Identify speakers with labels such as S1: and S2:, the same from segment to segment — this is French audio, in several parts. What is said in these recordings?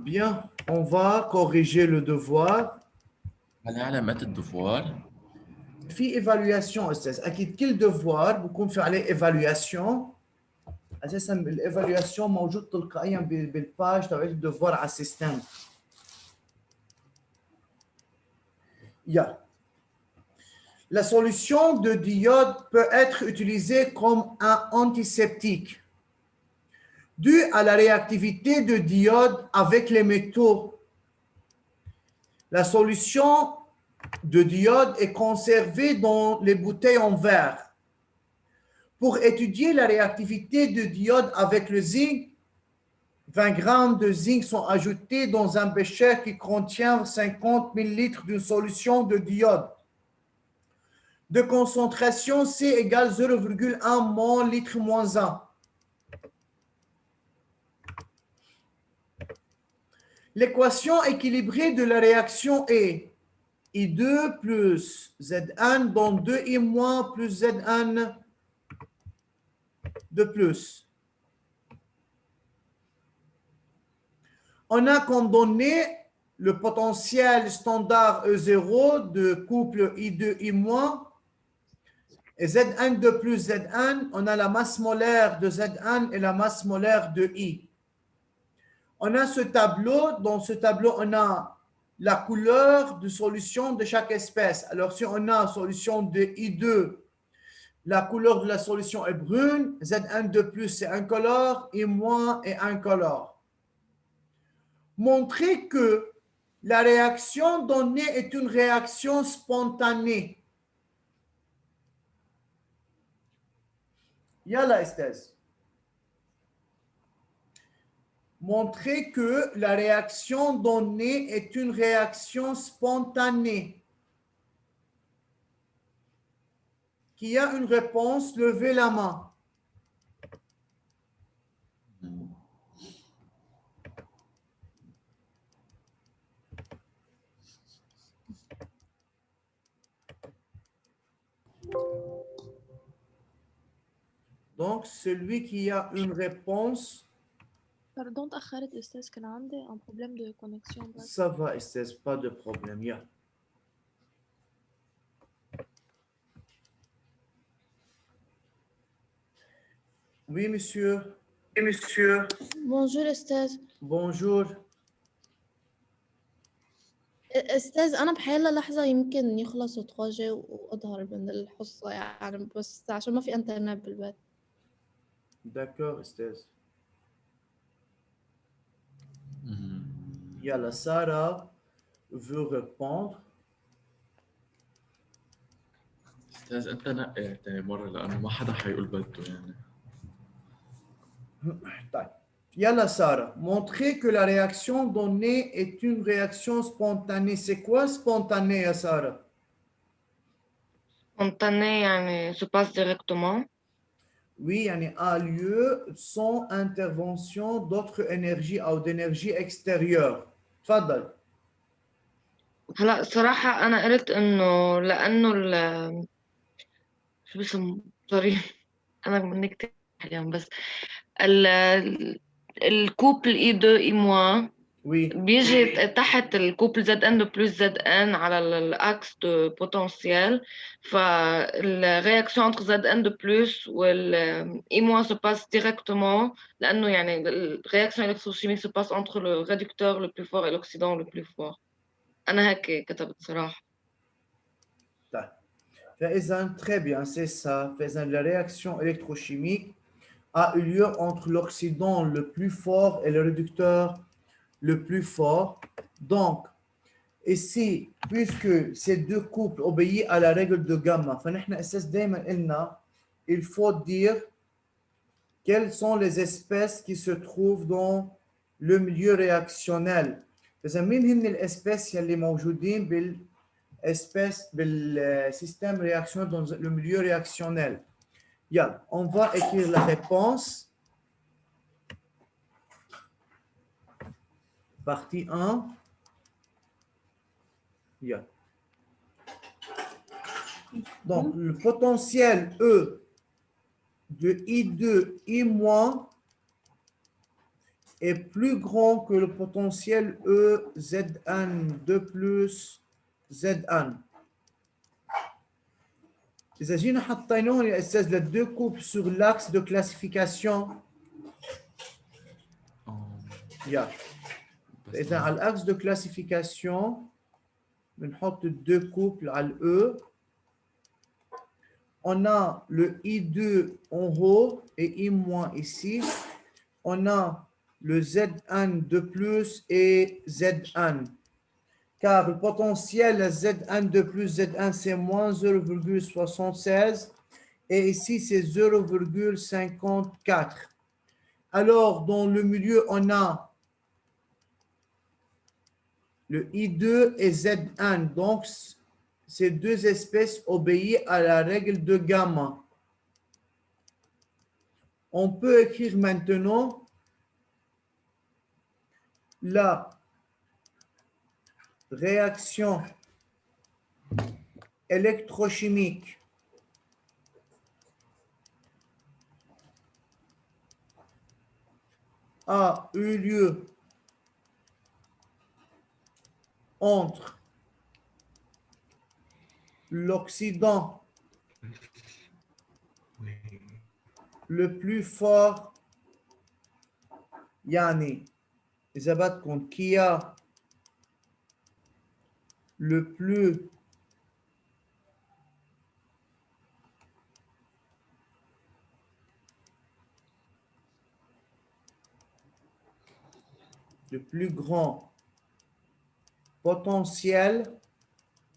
S1: Bien, on va corriger le devoir.
S2: على علامات الدفوار.
S1: في évaluation أستاذ أكيد كل devoir بكون في عليه évaluation. أساساً الإيفالواسيون موجود تلقائياً بالباج تبع الدفوار على السيستم. La solution de diode peut être utilisée comme un antiseptique dû à la réactivité de diode avec les métaux. La solution de diode est conservée dans les bouteilles en verre. Pour étudier la réactivité de diode avec le zinc, 20 grammes de zinc sont ajoutés dans un bécher qui contient 50 ml d'une solution de diode de concentration C égale 0,1 mol litre moins 1. L'équation équilibrée de la réaction est I2 plus Zn dans 2I moins plus Zn de plus. On a comme donné le potentiel standard E0 de couple I2, I-, et Zn de plus Zn, on a la masse molaire de Zn et la masse molaire de I. On a ce tableau, dans ce tableau, on a la couleur de solution de chaque espèce. Alors, si on a solution de I2, la couleur de la solution est brune, Zn de plus c'est incolore, I- est incolore. Montrer que la réaction donnée est une réaction spontanée. Yalla, Esthèse. Montrer que la réaction donnée est une réaction spontanée. Qui a une réponse, levez la main. Donc, celui qui a une réponse,
S3: Pardon, تأخرت أستاذ كان عندي un problème de connexion بس.
S1: ça va, Esthèse, pas de problème. Yeah. Oui, monsieur. Oui, monsieur.
S4: بونجور أستاذ.
S1: Bonjour.
S4: أستاذ أنا بحالة لحظة يمكن يخلصوا 3G وأظهر من الحصة يعني بس عشان ما في إنترنت بالبيت.
S1: D'accord, Esthèse. Yalla, Sarah veut répondre.
S2: استاذ انت نقي تاني مره لانه ما حدا حيقول بده يعني.
S1: Yalla, Sarah, montrer que la réaction donnée est une réaction spontanée. C'est quoi spontané, Sarah?
S5: Spontané يعني se passe directement.
S1: Oui, يعني a lieu sans intervention d'autres énergies ou d'énergie extérieure. تفضل.
S5: هلا صراحة أنا قلت إنه لأنه ال شو بسموه سوري أنا مني كتير اليوم بس الكوبل إي دو إي موا
S1: Oui.
S5: بيجي تحت الكوبل زد ان بلس زد ان على الاكس دو بوتنسيال فالرياكسيون انتر زد ان بلس والاي موان سو باس ديريكتومون لانه يعني الرياكسيون الكتروشيميك سو باس انتر لو ريدكتور لو بلو فور et l'oxydant le plus fort. انا هيك كتبت صراحه.
S1: فإذا très bien, c'est ça. فإذا la réaction électrochimique a eu lieu entre l'oxydant le plus fort et le réducteur le plus fort. Donc, ici, puisque ces deux couples obéissent à la règle de gamma, il faut dire quelles sont les espèces qui se trouvent dans le milieu réactionnel. فإذا مين هن الاسبيس اللي موجودين بالسيستème réactionnel dans le milieu réactionnel. Yeah, on va écrire la réponse. Partie 1. Yeah. Donc, le potentiel E de I2, I- est plus grand que le potentiel E Zn2 plus Zn. إذا جينا حطيناهم يا أستاذ للدو كوبل sur l'axe de classification يا
S2: بس
S1: إذا على الأكس de classification بنحط الدو كوبل على الE. On a le I2 en haut et I- ici. On a le Zn de plus et Zn. Car le potentiel Zn de plus Zn, c'est moins 0,76. Et ici, c'est 0,54. Alors, dans le milieu, on a le I2 et Zn. Donc, ces deux espèces obéissent à la règle de gamma. On peut écrire maintenant la réaction électrochimique a eu lieu entre l'Occident le plus fort, يعني إذا بدكم كيا le plus grand potentiel.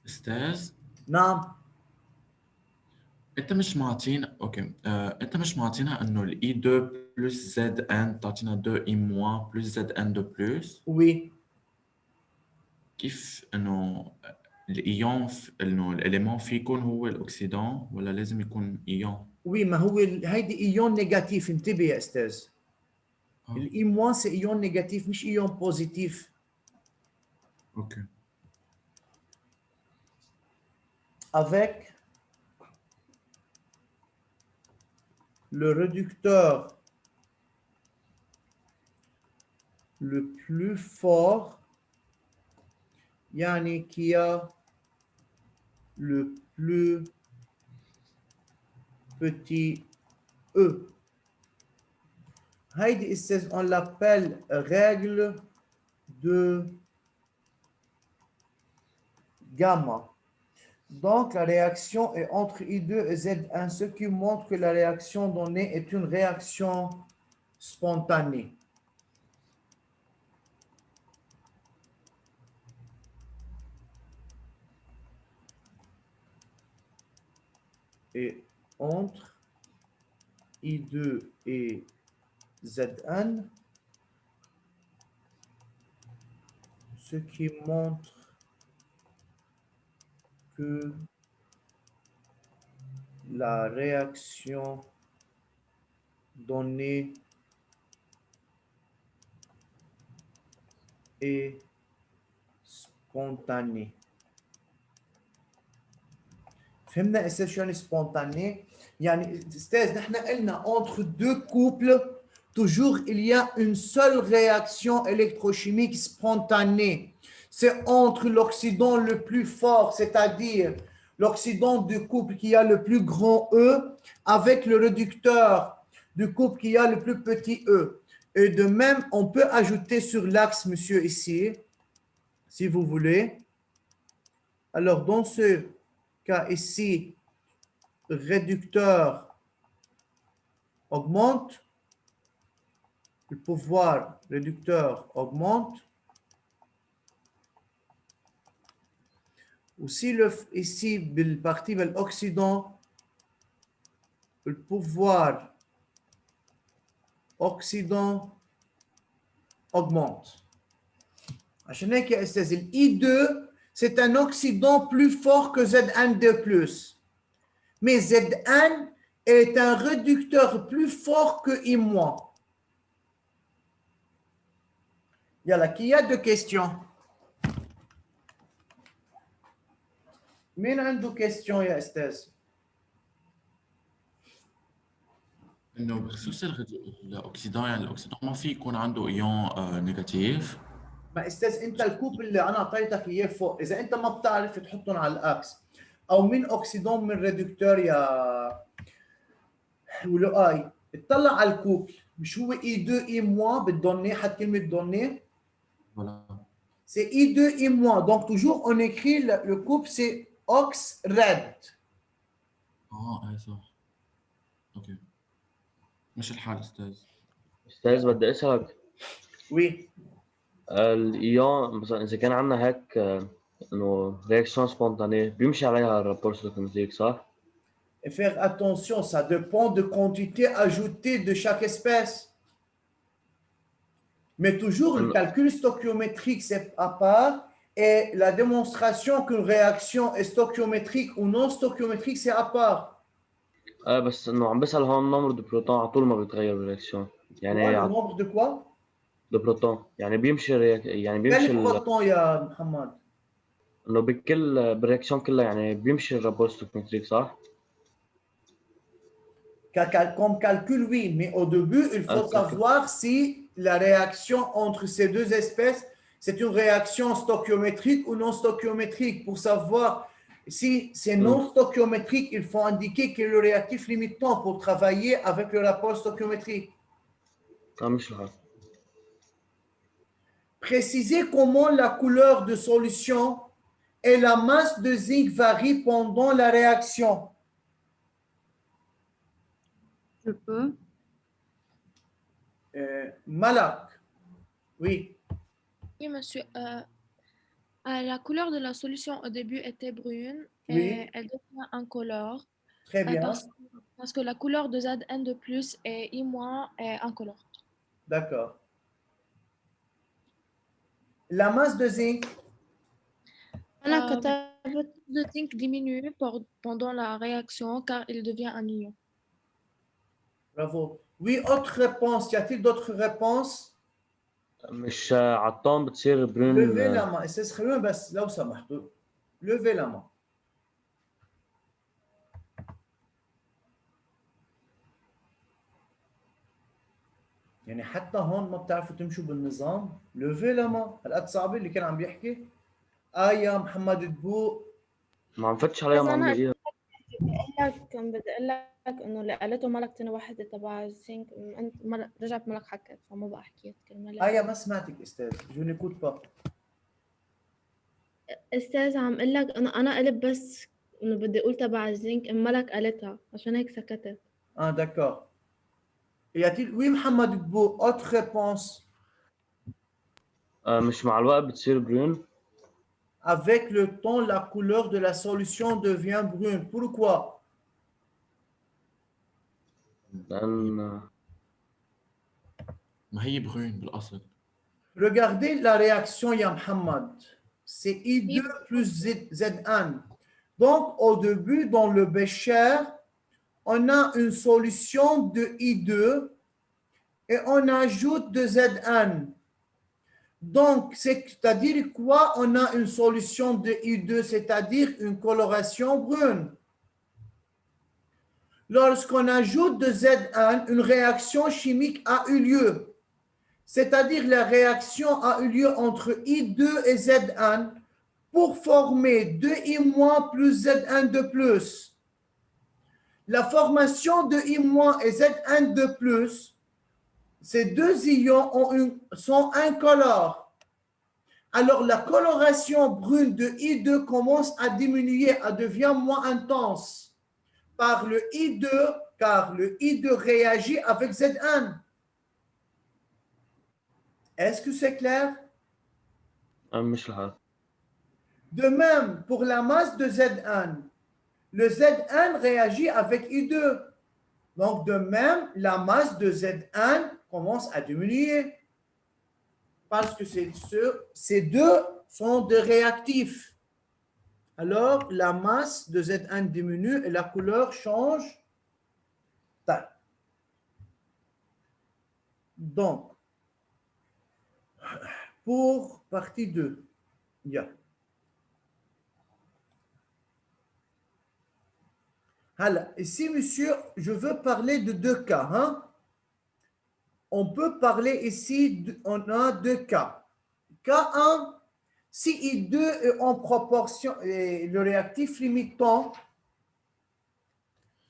S2: استاذ
S1: نعم
S2: انت مش معطينا اوكي انت مش معطينا انه الاي 2 بلس زد ان تعطينا 2 اي موان بلس زد ان 2 بلس
S1: oui
S2: كيف انه الايون انه الاليمون في يكون هو الاكسيدون ولا لازم يكون ايون؟
S1: oui ما هو هيدي ايون نيجاتيف انتبه يا استاذ الاي موان سي ايون نيجاتيف مش ايون بوزيتيف
S2: اوكي
S1: avec le réducteur le plus fort يعني qui a le plus petit E. Heidi استاذ on l'appelle règle de gamma. Donc, la réaction est entre I2 et Z1, ce qui montre que la réaction donnée est une réaction spontanée. Et entre I2 et Zn, ce qui montre que la réaction donnée est spontanée. فهمنا استاذ شو يعني spontané؟ يعني استاذ نحن قلنا entre deux couples toujours il y a une seule réaction électrochimique spontanée. C'est entre l'oxydant le plus fort, c'est-à-dire l'oxydant du couple qui a le plus grand E avec le réducteur du couple qui a le plus petit E. Et de même, on peut ajouter sur l'axe, monsieur, ici, si vous voulez. Alors, dans ce cas ici, réducteur augmente, le pouvoir réducteur augmente. Aussi, ici, la partie de l'oxydant, le pouvoir oxydant augmente. عشان هيك يا استاذ ال I2 c'est un oxydant plus fort que Zn2+. Mais Zn est un réducteur plus fort que I-. يلا qui a deux questions. مين عنده question يا استاذ؟
S2: انه بخصوص الاكسيدان، يعني الاكسيدان ما في يكون عنده ايون نيجاتيف.
S1: ما استاذ انت الكوب اللي انا اعطيتك اياه فوق، اذا انت ما بتعرف تحطهم على الاكس او من اوكسيدون من ريدكتور يا ولؤي، اطلع على الكوب، مش هو اي 2 اي موان بالدوني، حط كلمه دوني،
S2: ولا
S1: c'est I2 I moins. Donc toujours on écrit le couple c'est ox red.
S2: اي صح. اوكي، مش الحال استاذ.
S6: أستاذ بدي أسألك
S1: Oui.
S6: الإيون مثلا إذا كان عندنا هيك إنه رياكسيون سبونتانيه بيمشي عليها الرابور ستوكيومتريك صح؟
S1: Et faire attention, ça dépend de quantité ajoutée de chaque espèce. Mais toujours le calcul stoichiométrique c'est à part et la démonstration qu'une réaction est stoichiométrique ou non stoichiométrique c'est à part.
S6: بس إنه عم بسأل هون نمر دو بروتون على طول ما بيتغير بالرياكسيون
S1: Quoi,
S6: يعني
S1: le nombre de quoi?
S6: دو بروتون يعني بيمشي يعني بيمشي
S1: Quel proton يا محمد؟
S6: إنه بالرياكسيون كلها يعني بيمشي الرابور ستوكيومتريك صح؟
S1: Comme calcul, oui, mais au début, il faut savoir si la réaction entre ces deux espèces, c'est une réaction stoichiométrique ou non stoichiométrique. Pour savoir si c'est non stoichiométrique, il faut indiquer quel est le réactif limitant pour travailler avec le rapport stoichiométrique.
S6: مش الحال.
S1: Préciser comment la couleur de solution et la masse de zinc varient pendant la réaction.
S7: Je peux.
S1: Malak, oui.
S3: Oui, monsieur. La couleur de la solution au début était brune et
S1: Oui.
S3: elle devient incolore
S1: Très bien.
S3: parce que la couleur de Zn de plus et I- est incolore.
S1: D'accord. La masse de zinc,
S4: أنا كتبت
S3: Le zinc diminue pendant la réaction car il devient un ion.
S1: bravo. Oui, autre réponse. Y a-t-il d'autres réponses?
S6: مش على الطن بتصير
S1: Levez
S6: برون
S1: la main. استاذ خلونا بس لو سمحتوا. Levez la main. يعني حتى هون ما بتعرفوا تمشوا بالنظام. Levez la main. هالقد صعبة اللي كان عم بيحكي؟ يا محمد دبو.
S6: ما عم فتش عليها
S4: بس
S6: ما عم
S4: أنا
S6: لاقيها.
S4: بدي أقول لك إنه اللي قالته ملك تاني واحدة تبع الزنك أنت رجعت ملك حكت فما بقى حكيت كلمة
S1: يا ما سمعتك استاذ. Je n'écoute pas.
S4: أستاذ عم أقول لك أنا قلت بس إنه بدي أقول تبع الزنك ملك قالتها عشان هيك سكتت.
S1: D'accord. Y a-t-il... Oui, Mohamed Dbou, autre réponse.
S6: مش مع الوقت بتصير برون.
S1: Avec le temps, la couleur de la solution devient brune. Pourquoi?
S6: لأن
S2: ما هي برون بالاصل.
S1: Regardez la réaction, ya Mohamed. C'est I2 plus Zn. Donc, au début, dans le bécher, on a une solution de I2 et on ajoute de Zn. Donc, c'est-à-dire quoi? On a une solution de I2, c'est-à-dire une coloration brune. Lorsqu'on ajoute de Zn, une réaction chimique a eu lieu. C'est-à-dire la réaction a eu lieu entre I2 et Zn pour former 2I- plus Zn de plus. La formation de I- et Zn de plus, ces deux ions sont incolores. Alors la coloration brune de I2 commence à diminuer, elle devient moins intense par le I2, car le I2 réagit avec Zn. Est-ce que c'est clair?
S6: مش الحال.
S1: De même, pour la masse de Zn, le Zn réagit avec I2. Donc, de même, la masse de Zn commence à diminuer. Parce que ces deux sont des réactifs. Alors, la masse de Zn diminue et la couleur change. Donc, pour partie 2, il y a Alors, ici, monsieur, je veux parler de deux cas. Hein? On peut parler ici, on a deux cas. Cas 1, si I2 est en proportion, et le réactif limitant,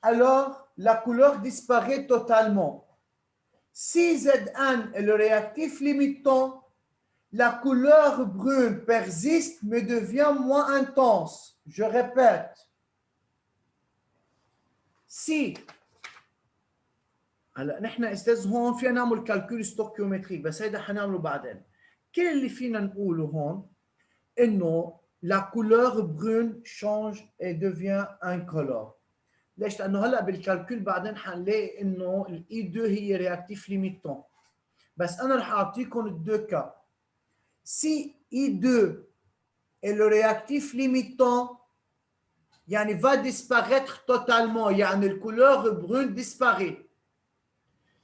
S1: alors la couleur disparaît totalement. Si Zn est le réactif limitant, la couleur brune persiste mais devient moins intense. Je répète. Si هلا نحن استاذ هون فينا نعمل كالكول ستوكيومتريك بس هيدا حنعمله بعدين. كل اللي فينا نقوله هون انه la couleur brune change et devient incolore. ليش؟ لانه هلا بالكالكول بعدين حنلاقي انه الاي 2 هي رياكتيف ليميتون. بس انا رح اعطيكم الدو كا. Si I2 est le réactif limitant, يعني va disparaître totalement, يعني la couleur brune disparaît.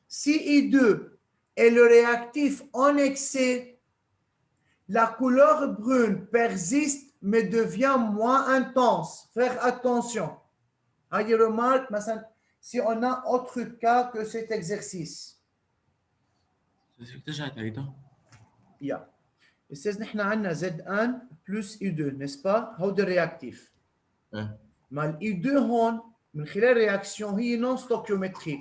S1: Si I2 est le réactif en excès, la couleur brune persiste mais devient moins intense. Faire attention. Ayez remarque, si on a autre cas que cet exercice.
S2: فيك ترجع تعيدها؟
S1: Yeah. استاذ نحن عندنا Zn plus I2 n'est-ce pas؟ هودي الرياكتيف.
S2: ايه
S1: مع الاي 2 هون من خلال رياكسيون هي نون ستوكيومتريك.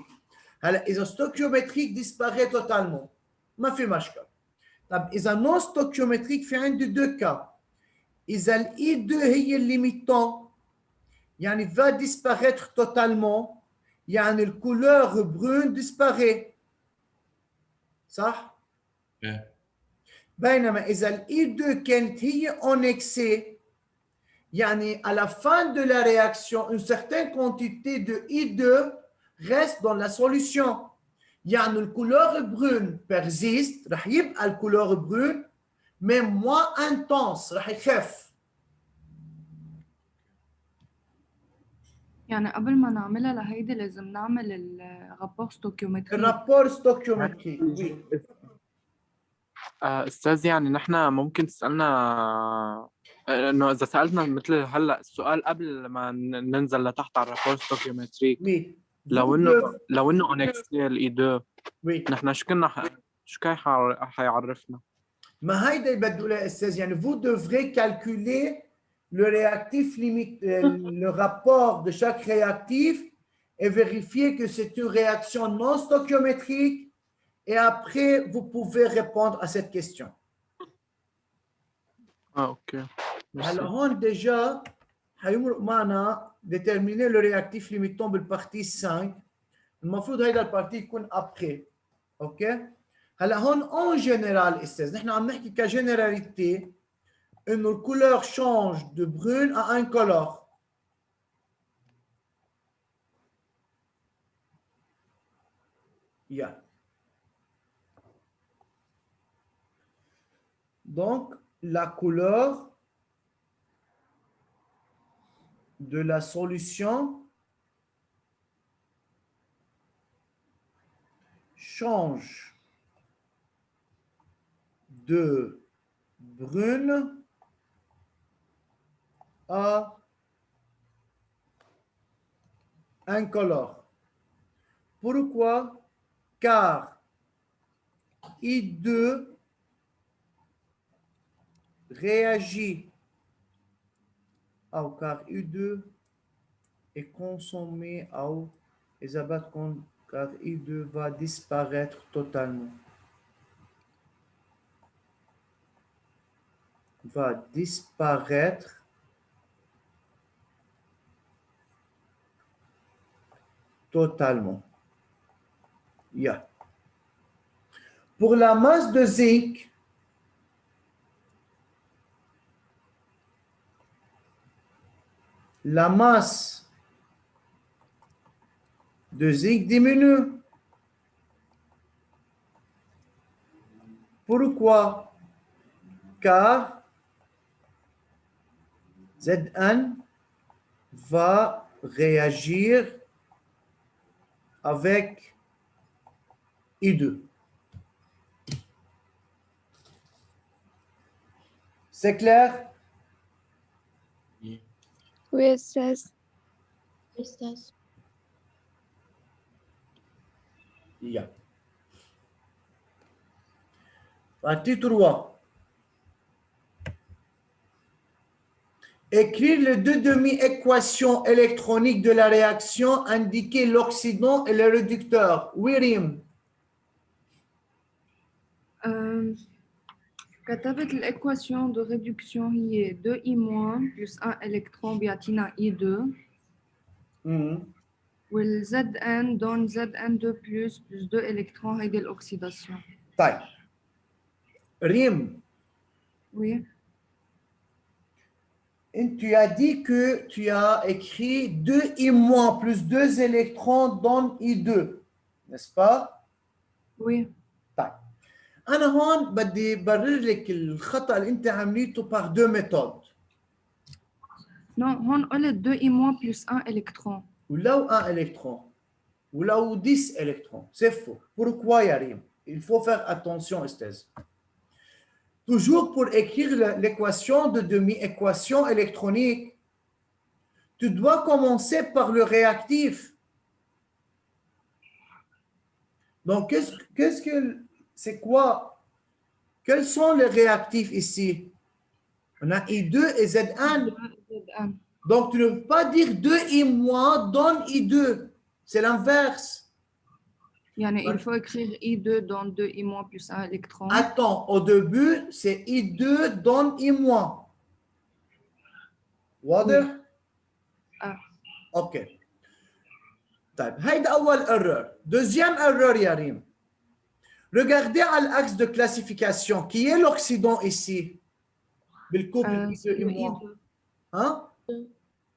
S1: هلا اذا ستوكيومتريك ديسباري توتالمون ما في مشكل. طب اذا نون ستوكيومتريك في عندي دو كا. اذا الاي 2 هي الليميتون يعني va disparaître totalement يعني الكولور برون ديسباري. صح؟
S2: ايه
S1: بينما اذا الاي 2 كانت هي اون اكسي يعني à la fin de la réaction, une certaine quantité de I2 reste dans la solution. يعني la couleur brune persiste, رح يبقى la couleur brune, mais moins intense, رح يخف.
S7: يعني قبل ما نعملها لهيدي لازم نعمل الرابور ستوكيومتري.
S1: الرابور ستوكيومتريك وي.
S8: أستاذ يعني نحن ممكن تسألنا إنه إذا سألتنا مثل هلا السؤال قبل ما ننزل لتحت على الرابور ستوكيومتريك
S1: وي.
S8: لو إنه أونكسي الإي 2
S1: وي.
S8: نحن شو كان حيعرفنا؟
S1: ما هيدا اللي بدي اقولها استاذ يعني vous devrez calculer le réactif limite, le rapport de chaque réactif et vérifier que c'est une réaction non stoichiométrique. Et après, vous pouvez répondre à cette question.
S8: أوكي.
S1: Alors, on déjà, معنا déterminer le réactif limitant بالpartie 5. المفروض هيدا البارتي يكون après. OK? هلا هون en général استاذ نحن عم نحكي كجنراليتي انه الكولور change de brune à incolore. Yeah. Donc, la couleur de la solution change de brune à incolore. Pourquoi? Car I2 réagit car I2 est consommé car I2 va disparaître totalement. Va disparaître totalement. Yeah. Pour la masse de zinc, la masse de zinc diminue. Pourquoi? Car Zn va réagir avec I2. C'est clair?
S2: إيه.
S3: Oui, استاذ.
S4: أستاذ.
S1: Yeah. Partie 3. Écrire les deux demi-équations électroniques de la réaction, indiquer l'oxydant et le réducteur. Oui, Rim.
S7: كتبت الإكواسيون دو ريدكسيون هي 2I- plus 1 électron بيعطينا I2
S1: Mhm.
S7: وال Zn دون Zn2 plus 2 électrons هيدي الأكسيداسيون.
S1: طيب. Rim,
S7: Oui.
S1: tu as dit que tu as écrit 2I- plus 2 électrons donne I2, n'est-ce pas?
S7: Oui.
S1: طيب. أنا هون بدي برر لك الخطأ اللي أنت عمليته par deux méthodes.
S7: Non, هون قلت 2I- plus 1 électron.
S1: ولو 1 électron, ولو 10 électrons. C'est faux. Pourquoi, Yarim? Il faut faire attention, Esthèse. Toujours pour écrire l'équation de demi-équation électronique, tu dois commencer par le réactif. Donc, c'est quoi? Quels sont les réactifs ici? On a I2 et Zn.
S7: Zn.
S1: Donc, tu ne peux pas dire 2I- donne I2. C'est l'inverse.
S7: يعني il faut écrire I2 dans 2I- plus 1 électron.
S1: Attends, au début, c'est I2 donne I-. واضح؟ OK. طيب, هيدا أول erreur. Deuxième erreur, Yarim. Regardez à l'axe de classification. Qui est l'oxydant ici? بالكوبل
S7: C'est le
S1: I2.
S7: I2.
S1: Hein?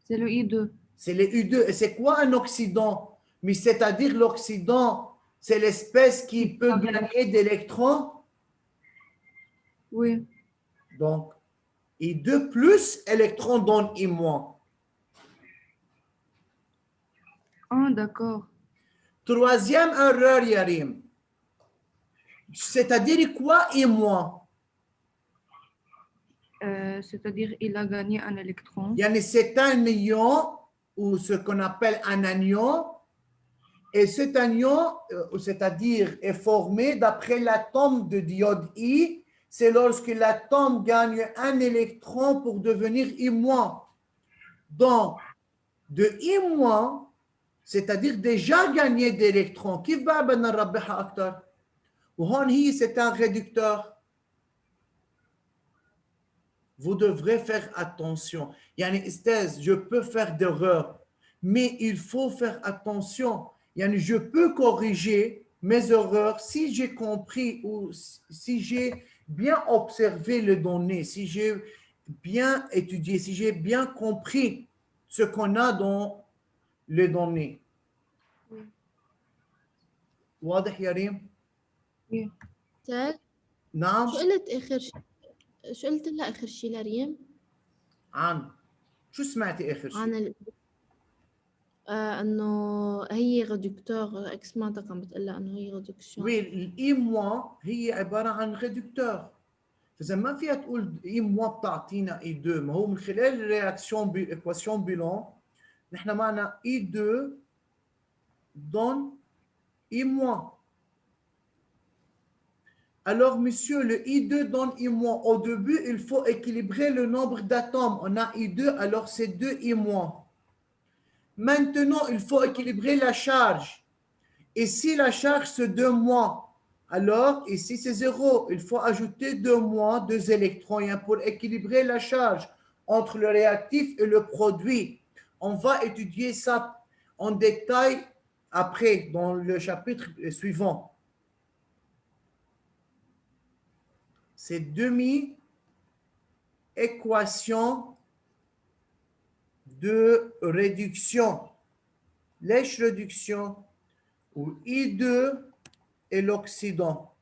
S7: C'est le I2.
S1: C'est le U2. Et c'est quoi un oxydant? Mais c'est-à-dire l'oxydant, c'est l'espèce qui peut gagner d'électrons.
S7: Oui.
S1: Donc, I2 plus électron donne I-.
S7: Ah, d'accord.
S1: Troisième erreur, Yarim. C'est-à-dire quoi I-?
S7: C'est-à-dire il a gagné un électron.
S1: Yani c'est un ion ou ce qu'on appelle un anion. Et cet anion, c'est-à-dire est formé d'après l'atome de diode I. C'est lorsque l'atome gagne un électron pour devenir I-. Donc, de I-, c'est-à-dire déjà gagné d'électrons. كيف بقى بدنا نربحها أكتر؟ وهون هي c'est un réducteur. Vous devrez faire attention. Yani, Esthèse, je peux faire d'erreurs, mais il faut faire attention. Yani, je peux corriger mes erreurs si j'ai compris ou si j'ai bien observé les données, si j'ai bien étudié, si j'ai bien compris ce qu'on a dans les données.
S7: Oui.
S1: واضح يا ريم؟
S7: Oui.
S4: أستاذ،
S1: نعم.
S4: شو قلت لها آخر شي لريم؟
S1: شو سمعتي آخر شيء؟
S4: عن إنه هي ريدكتور، سمعتك عم بتقلها إنه هي ريدكشن.
S1: وي، الإي- هي عبارة عن ريدكتور. فإذا ما فيها تقول إي- بتعطينا إي2، ما هو من خلال الرياكسيون بإيكواسيون بيلون نحن معنا إي2 دون إي-. Alors, monsieur, le I2 donne I-. Au début, il faut équilibrer le nombre d'atomes. On a I2, alors c'est 2 I-. Maintenant, il faut équilibrer la charge. Et si la charge c'est 2-, alors ici c'est 0. Il faut ajouter 2-, 2 électrons pour équilibrer la charge entre le réactif et le produit. On va étudier ça en détail après, dans le chapitre suivant. C'est demi-équation de réduction. Lèche réduction où I2 est l'oxydant.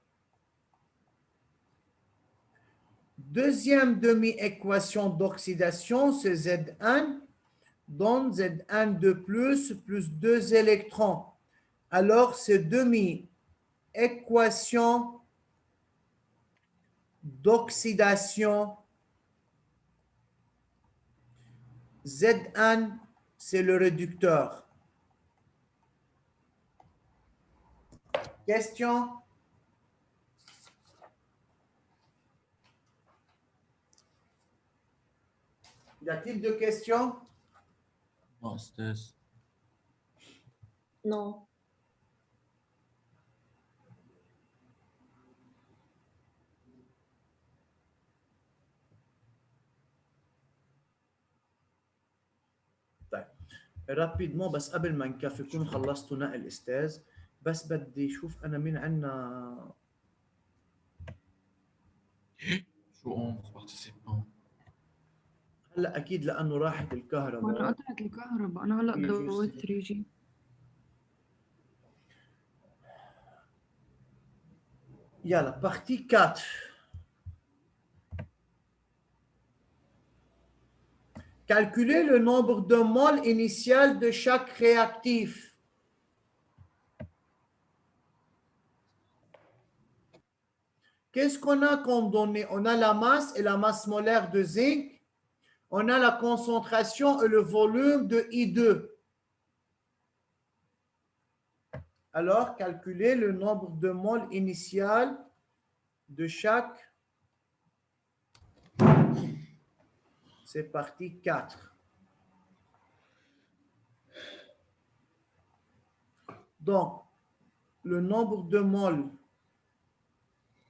S1: Deuxième demi-équation d'oxydation, c'est Zn donne Zn2 plus 2 électrons. Alors, c'est demi-équation d'oxydation Zn c'est le réducteur. Question? Y a-t-il de questions?
S2: Non, أستاذ.
S4: Non.
S1: rapidement بس قبل ما نكفي كون خلصتوا نقل استاذ بس بدي اشوف انا مين عندنا
S2: شو 11 participants.
S1: هلا اكيد لانه راحت
S7: وأنا
S1: الكهرباء.
S7: قطعت الكهرباء، أنا هلا ضويت 3G.
S1: يلا partie 4. Calculer le nombre de moles initial de chaque réactif. Qu'est-ce qu'on a comme données? On a la masse et la masse molaire de zinc. On a la concentration et le volume de I2. Alors, calculer le nombre de moles initial de chaque. C'est partie 4. Donc, le nombre de moles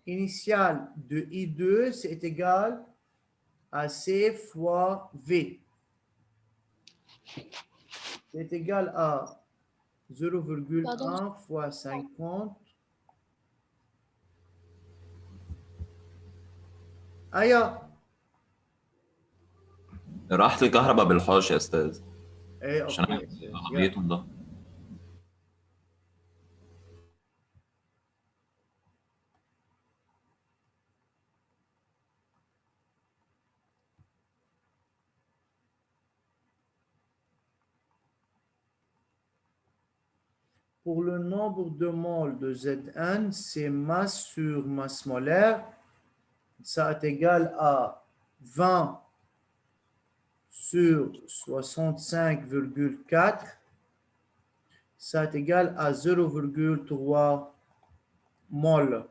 S1: initial de I2, c'est égal à C fois V. C'est égal à 0,1 fois 50. Aya.
S9: راحت الكهرباء بالحوش يا استاذ
S1: ايه
S9: عشان
S1: اوكي.
S9: عمليتهم ده.
S1: Pour le nombre de moles de Zn, c'est masse sur masse molaire. Ça est égal à 20 sur 65,4. Ça est égal à 0,3 mol.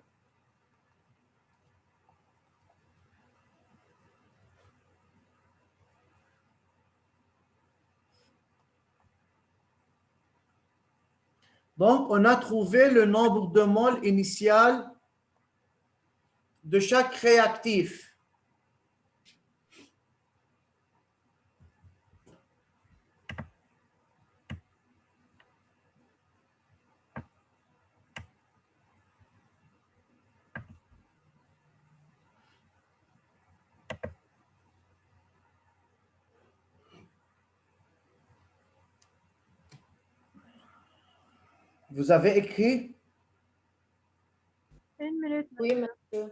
S1: Donc, on a trouvé le nombre de moles initial de chaque réactif. Vous avez écrit?
S7: Une minute.
S4: Oui, monsieur.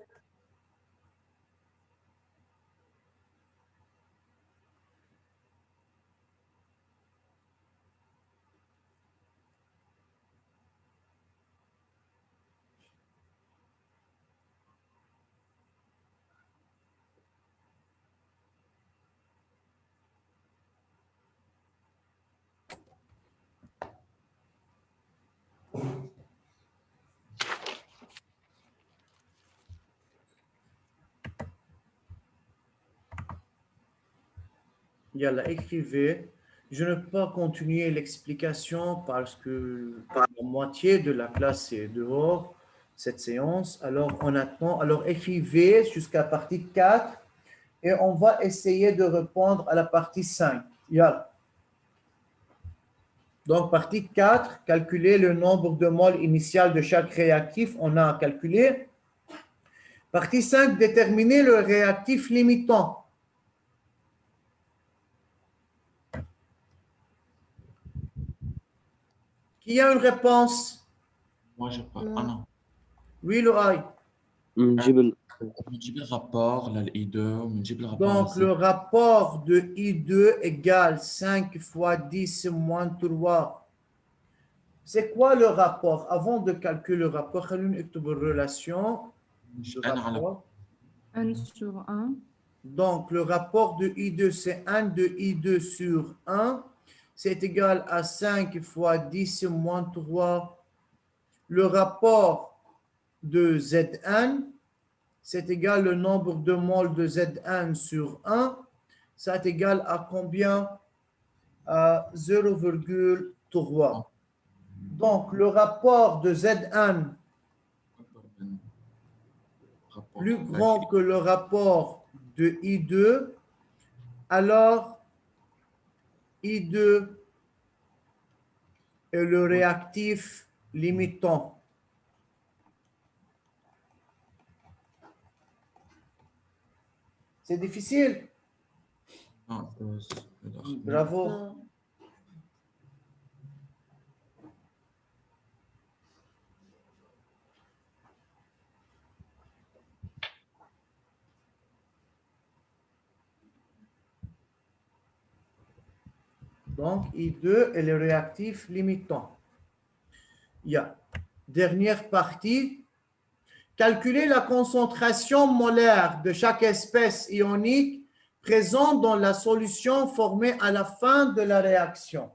S1: Yalla, écrivez. Je ne peux pas continuer l'explication parce que la moitié de la classe est dehors, cette séance. Alors, on attend. Alors, écrivez jusqu'à la partie 4 et on va essayer de répondre à la partie 5. Yalla. Donc, partie 4, calculer le nombre de moles initial de chaque réactif. On a calculé. Partie 5, déterminer le réactif limitant. Qui a une réponse?
S2: Moi, j'ai pas.
S4: Non.
S2: Ah non.
S1: Oui, Louaï.
S6: نجيب
S2: بنجيب الرابور للإي2 وبنجيب الرابور
S1: Donc, le rapport de I2 égale 5 fois 10 moins 3. C'est quoi le rapport? Avant de calculer le rapport, خلينا نكتب الرelation.
S2: مش
S1: Le
S2: أنا على
S1: rapport.
S7: 1 sur 1.
S1: Donc, le rapport de I2, c'est 1 de I2 sur 1. c'est égal à 5 fois 10 moins 3. Le rapport de Zn, c'est égal le nombre de moles de Zn sur 1. Ça est égal à combien? À 0,3. Donc, le rapport de Zn plus grand que le rapport de I2, alors I2 est le réactif limitant. C'est difficile?
S2: Non,
S1: Bravo. Donc, I2 est le réactif limitant. Il y a dernière partie. Calculer la concentration molaire de chaque espèce ionique présente dans la solution formée à la fin de la réaction.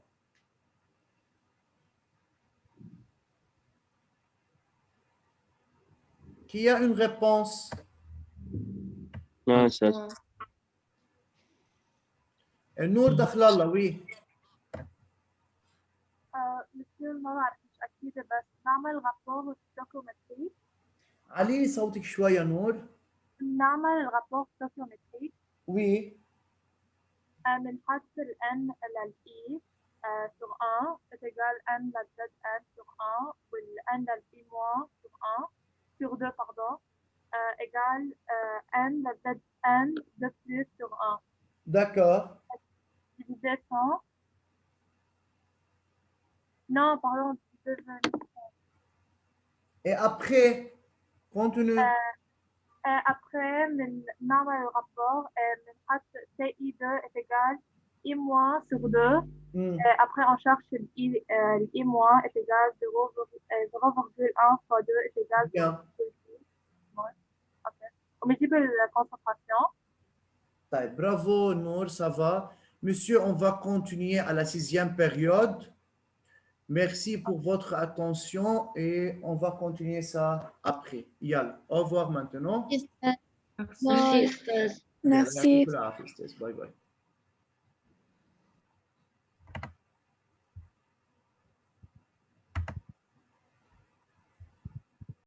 S1: Qui a une réponse?
S6: Non, ça.
S1: النور دخل الله وي.
S10: مثل ما بعرفش أكيد بس نعمل رابور ستوكيومتري.
S1: علي صوتك شوية نور.
S10: نعمل رابور ستوكيومتري.
S1: وي.
S10: بنحط ال N لل E sur 1 est égal N لل ZN sur 1 وال N لل E moins sur 1 sur 2 pardon égale N لل ZN de plus sur 1.
S1: D'accord.
S10: Divisé 100. Non, pardon, divisé 20.
S1: Et après, continue.
S10: Après, نعمل الرابور بنحط CI2 est égal I moins sur 2. Après, on cherche le I moins est égal 0,1 fois 2 est égal 0,2. On multiplie la concentration.
S1: Bravo, Nour, ça va. Monsieur, on va continuer à la 6e période. Merci pour votre attention et on va continuer ça après. Yal, au revoir maintenant.
S5: Merci, Esther.
S3: Merci.
S1: Bye bye.